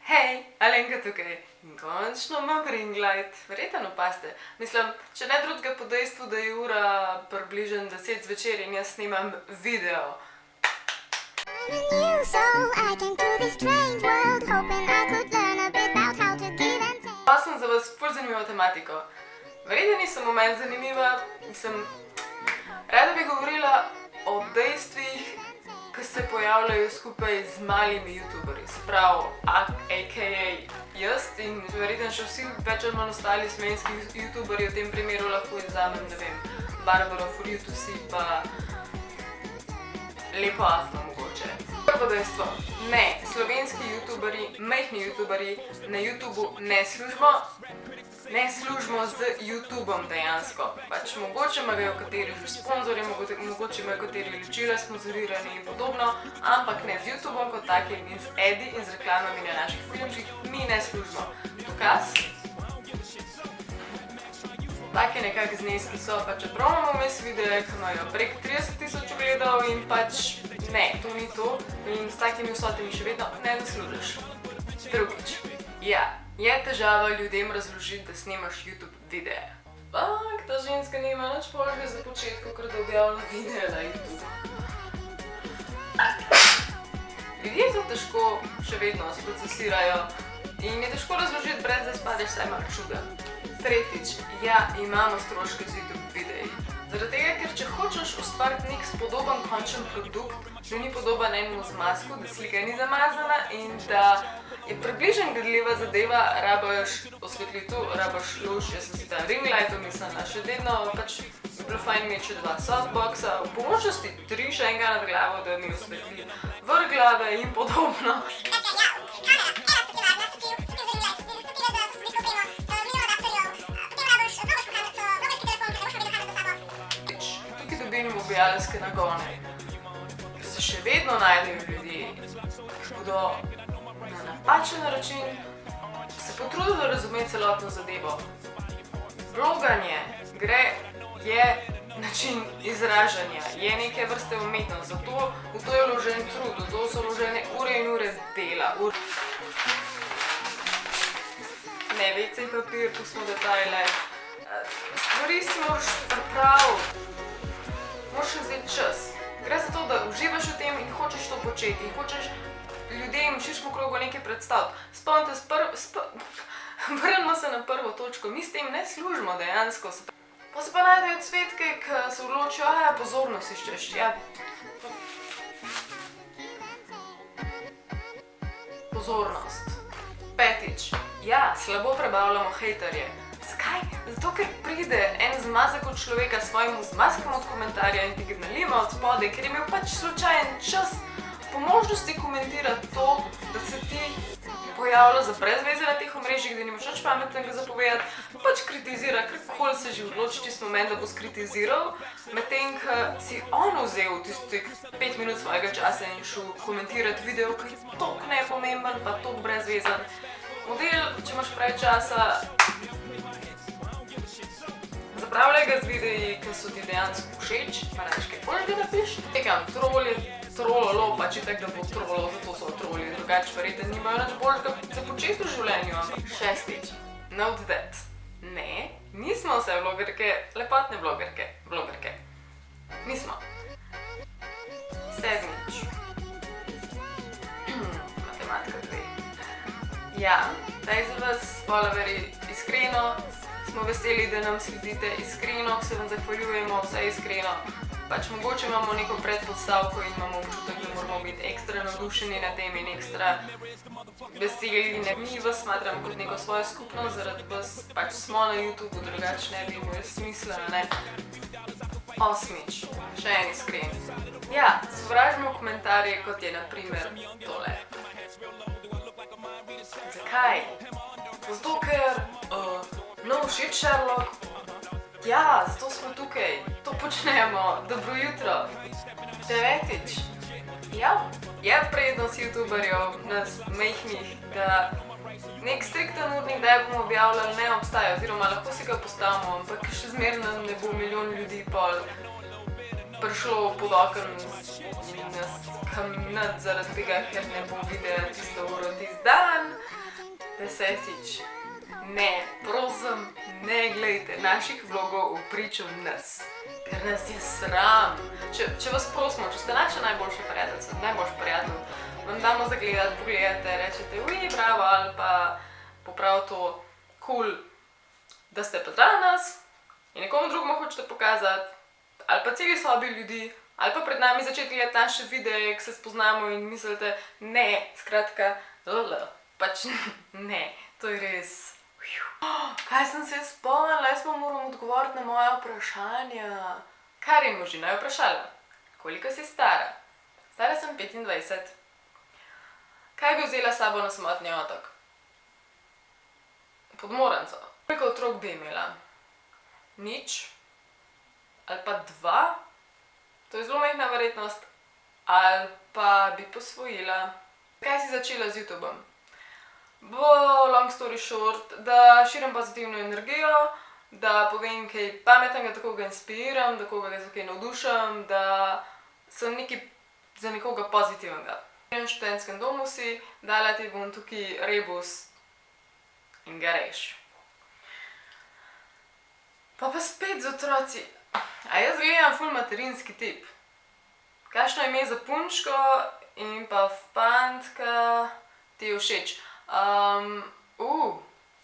Hej, Alenka tukaj. In končno imam ring light. Verjetno opazite. Mislim, če ne drugega po dejstvu, da je ura približno 10 zvečer in jaz snimam video. Pa sem za vas ful zanimivo tematiko. Verjetno nisem v meni zanimiva, rada bi govorila o dejstvih, ki se pojavljajo skupaj z malimi youtuberji, spravo a.k.a. jaz in verjetno še vsi več ali manj ostali slovenski youtuberji v tem primeru lahko izvzamem, ne vem, Barbaro for you to see pa Lepo Afno mogoče. Prvo dejstvo, ne, slovenski youtuberji, majhni youtuberji na YouTubu ne služimo z YouTubom dejansko. Pač mogoče imajo kateri že sponzorje, mogoče imajo kateri ličila sponzorirani in podobno, ampak ne z YouTubom kot takim in z edi in z reklamami na naših filmčkih mi ne služimo. Dokaz? Take nekak zneski so, pa čeprav imamo vmes videe, ki imajo prek 30.000 ogledov in pač ne, to ni to in s takimi vsotami še vedno ne zaslužiš. Drugič, ja. Je težava ljudem razložiti, da snimaš YouTube videe. Ampak ta ženska nima nič boljšega za početi, kakor da objavlja videe na YouTube. Ljudje to težko še vedno sprocesirajo in je težko razložiti, brez da izpadeš vsaj malo čuden. Tretjič, ja, imamo stroške z YouTube videi. Zaradi tega, ker če hočeš ustvariti nek spodoben končen produkt, da ni podoben enemu zmazku, da slika ni zamazana in da je približno gledljiva zadeva, rabaš osvetlitev, rabaš luč, jaz sem si ta ring light omislila, še vedno pač bi bilo fajn imeti še 2 softboxa, v pomočnosti 3 še enega nad glavo, da mi osvetli vrh glave in podobno. Tukaj dobim ubijalske nagone, ker se še vedno najdejo ljudje, ki bodo na napačen način se potrudili razumeti celotno zadevo. Vloganje je način izražanja, je neke vrste umetnost, zato v to je vložen trud, v to so vložene ure in ure dela. Ne, WC papir, pustimo detajle. Stvari si moraš pripraviti, moraš vzeti čas. Gre za to, da uživaš v tem in hočeš to početi, hočeš ljudem v širšem krogu nekaj predstaviti. Spomnite, vrnimo se na prvo točko, mi s tem ne služimo dejansko. Pa se pa najdejo cvetke, ki se odločijo, pozornost iščeš, ja. Pozornost. Petič, ja, slabo prebavljamo hejterje. Zakaj? Zato, ker pride en zmazek od človeka s svojim zmazkom od komentarja in ti ga nalima od spodaj, ker je imel pač slučajen čas po možnosti komentirati to, da se ti pojavlja za brez veze na teh omrežjih, da nimaš nič pametnega za povedati, pač kritizira, karkoli se že odloči tisti moment, da bo skritiziral, medtem, ko si on vzel tistih 5 minut svojega časa in šel komentirati video, ki je toliko nepomemben, pa toliko brezvezen. Model, če imaš preveč časa, zapravljaj ga z videi, ki so ti dejansko všeč, pa rečeš kaj boljega napiš. Nekam, trol je trololo, pač itak da bo trolo, zato so troli, drugače verjetno nimajo nič boljega za početi v življenju. Šestič, note that. Ne, nismo vse vlogerke, lepotne vlogerke. Nismo. Sedmič. Matematika 2. Ja, daj za vas, followerji, iskreno, smo veseli, da nam sledite iskreno, se vam zahvaljujemo, vse iskreno. Pač mogoče imamo neko predpostavko in imamo občutek, da moramo biti ekstra navdušeni na tem in ekstra veseli. Mi vas smatramo kot neko svojo skupnost, zaradi vas pač smo na YouTubu, drugače ne bi imeli smisla, ne? Osmič, še en iskren. Ja, sovražimo komentarje, kot je na primer tole. Zakaj? Zato, ker no shit Sherlock. Ja, zato smo tukaj, to počnemo, dobro jutro. Devetič, ja, je prednost youtuberjev, nas majhnih, da nek strikten urnik, da bomo objavljali, ne obstaja, oziroma lahko si ga postavimo, ampak še zmerno ne bo milijon ljudi pol prišlo pod okno in nas kamnati zaradi tega, ker ne bo videa tisto uro tisti dan. Desetič. Ne, prosim, ne glejte naših vlogov v pričo nas. Ker nas je sram. Če vas prosimo, če ste naša najboljša prijateljica, najboljši prijatelj, vam damo zagledati, pogledate, rečete, uj, bravo, ali pa poprav to, cool, da ste pozdravi nas in nekomu drugemu hočete pokazati, ali pa celi sobi ljudi, ali pa pred nami začeti gledati naše videe, ki se spoznamo in mislite, ne, skratka, pač ne, to je res. Kaj sem se spomnila, jaz pa moram odgovoriti na moja vprašanja. Kar je možina je vprašala, koliko si stara? Stara sem 25. Kaj bi vzela s sabo na samotni otok? Podmornico. Koliko otrok bi imela? Nič? Ali pa 2? To je zelo majhna verjetnost. Ali pa bi posvojila. Kaj si začela z YouTubom? Bo long story short, da širim pozitivno energijo, da povem kaj pametnega, da koga inspiriram, da koga za kaj navdušam, da sem nekaj za nekoga pozitivnega. V študentskem domu si, dala ti bom tukaj rebus in ga reš. Pa spet z otroci. A jaz gledam ful materinski tip. Kakšno ime za punčko in pa fantka ti je všeč?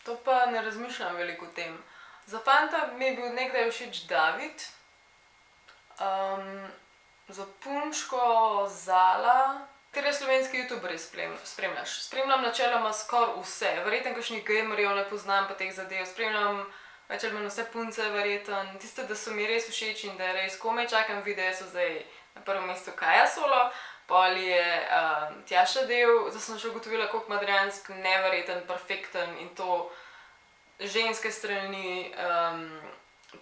To pa ne razmišljam veliko o tem. Za fanta mi je bil nekdaj všeč David. Za punčko Zala. Katere slovenske youtuberje spremljaš? Spremljam načeloma skoraj vse. Verjetno kakšnih gamerjev ne poznam pa teh zadev. Spremljam več ali manj vse punce verjetno. Tiste, da so mi res všeč in da res komaj čakam videe, so zdaj na prvem mestu Kaja Solo. Pol je Tjaša Del, zdaj sem še ugotovila, koliko madrijansk, neverjeten, perfekten in to ženske strani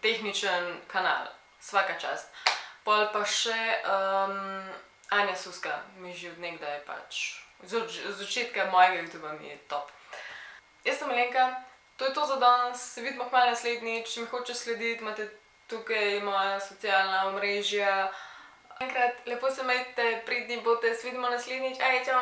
tehničen kanal. Svaka čast. Pol pa še Anja Suska, mi že od nekdaj pač, z začetka mojega YouTuba mi je top. Jaz sem Alenka, to je to za danes, se vidimo kmalu naslednjič, če mi hočeš slediti, imate tukaj moja socialna omrežja. Enkrat, lepo se imejte, pridni bote, se vidimo naslednjič, čau!